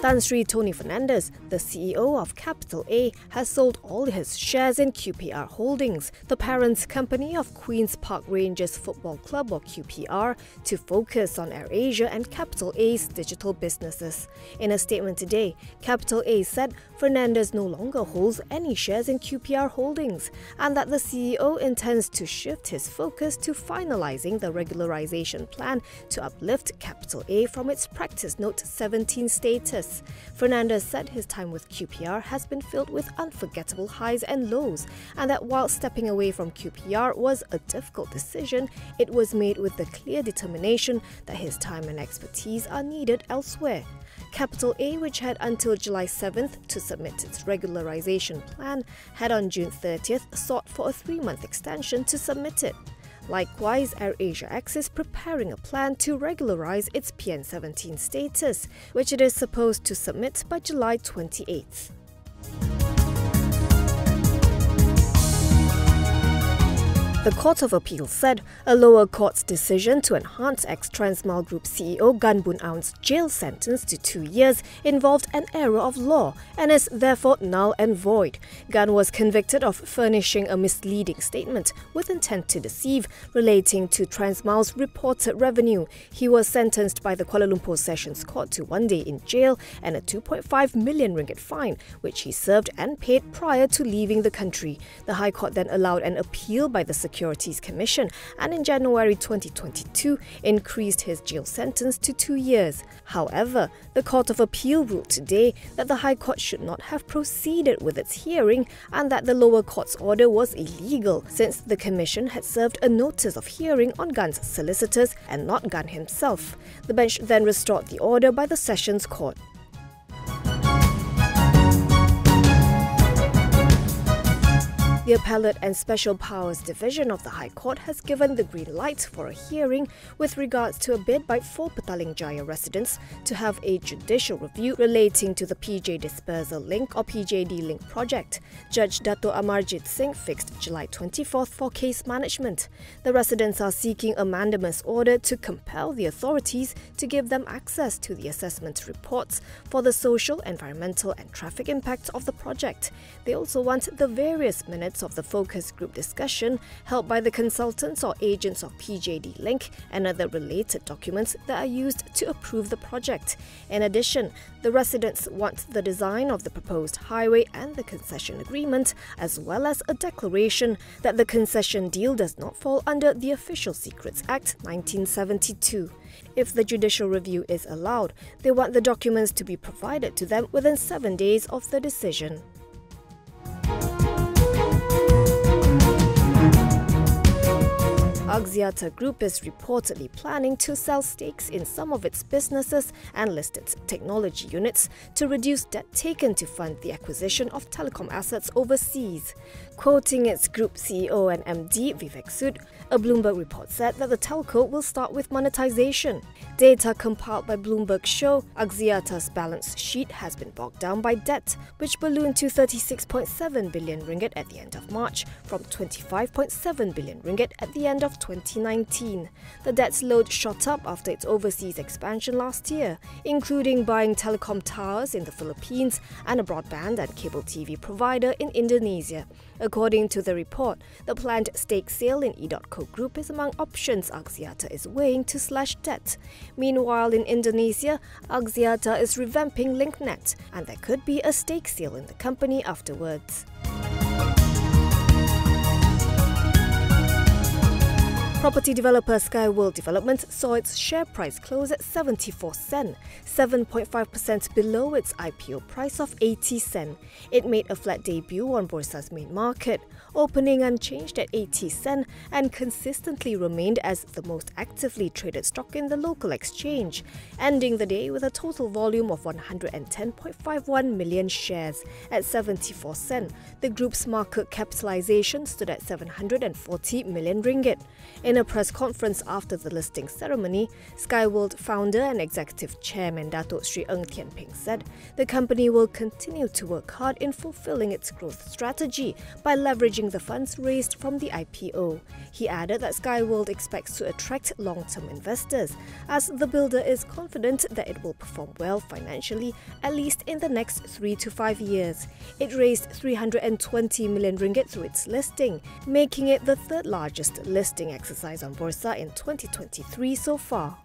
Tan Sri Tony Fernandes, the CEO of Capital A, has sold all his shares in QPR Holdings, the parent company of Queen's Park Rangers Football Club or QPR, to focus on AirAsia and Capital A's digital businesses. In a statement today, Capital A said Fernandes no longer holds any shares in QPR Holdings and that the CEO intends to shift his focus to finalizing the regularization plan to uplift Capital A from its Practice Note 17 status. Fernandes said his time with QPR has been filled with unforgettable highs and lows, and that while stepping away from QPR was a difficult decision, it was made with the clear determination that his time and expertise are needed elsewhere. Capital A, which had until July 7th to submit its regularization plan, had on June 30th sought for a 3-month extension to submit it. Likewise, AirAsia is preparing a plan to regularize its PN17 status, which it is supposed to submit by July 28th. The Court of Appeal said a lower court's decision to enhance ex-Transmile Group CEO Gan Boon Aung's jail sentence to 2 years involved an error of law and is therefore null and void. Gan was convicted of furnishing a misleading statement with intent to deceive relating to Transmile's reported revenue. He was sentenced by the Kuala Lumpur Sessions Court to 1 day in jail and a 2.5 million ringgit fine, which he served and paid prior to leaving the country. The High Court then allowed an appeal by the Securities Commission and in January 2022 increased his jail sentence to 2 years. However, the Court of Appeal ruled today that the High Court should not have proceeded with its hearing and that the lower court's order was illegal since the Commission had served a notice of hearing on Gan's solicitors and not Gan himself. The bench then restored the order by the Sessions Court. The Appellate and Special Powers Division of the High Court has given the green light for a hearing with regards to a bid by 4 Petaling Jaya residents to have a judicial review relating to the PJD Link or PJD Link project. Judge Dato Amarjit Singh fixed July 24th for case management. The residents are seeking a mandamus order to compel the authorities to give them access to the assessment reports for the social, environmental and traffic impacts of the project. They also want the various minutes of the focus group discussion held by the consultants or agents of PJD Link and other related documents that are used to approve the project. In addition, the residents want the design of the proposed highway and the concession agreement, as well as a declaration that the concession deal does not fall under the Official Secrets Act 1972. If the judicial review is allowed, they want the documents to be provided to them within 7 days of the decision. Axiata Group is reportedly planning to sell stakes in some of its businesses and list its technology units to reduce debt taken to fund the acquisition of telecom assets overseas. Quoting its group CEO and MD Vivek Sood, a Bloomberg report said that the telco will start with monetization. Data compiled by Bloomberg show Axiata's balance sheet has been bogged down by debt, which ballooned to 36.7 billion ringgit at the end of March from 25.7 billion ringgit at the end of 2019. The debt's load shot up after its overseas expansion last year, including buying telecom towers in the Philippines and a broadband and cable TV provider in Indonesia. According to the report, the planned stake sale in E.co Group is among options Axiata is weighing to slash debt. Meanwhile, in Indonesia, Axiata is revamping LinkNet, and there could be a stake sale in the company afterwards. Property developer SkyWorld Development saw its share price close at 74 sen, 7.5% below its IPO price of 80 sen. It made a flat debut on Bursa's main market, opening unchanged at 80 sen and consistently remained as the most actively traded stock in the local exchange, ending the day with a total volume of 110.51 million shares. At 74 sen, the group's market capitalization stood at 740 million ringgit. In a press conference after the listing ceremony, SkyWorld founder and executive chairman Datuk Sri Ng Tian Ping said the company will continue to work hard in fulfilling its growth strategy by leveraging the funds raised from the IPO. He added that SkyWorld expects to attract long-term investors, as the builder is confident that it will perform well financially at least in the next 3 to 5 years. It raised 320 million ringgit through its listing, making it the third largest listing exercise on Bursa in 2023 so far.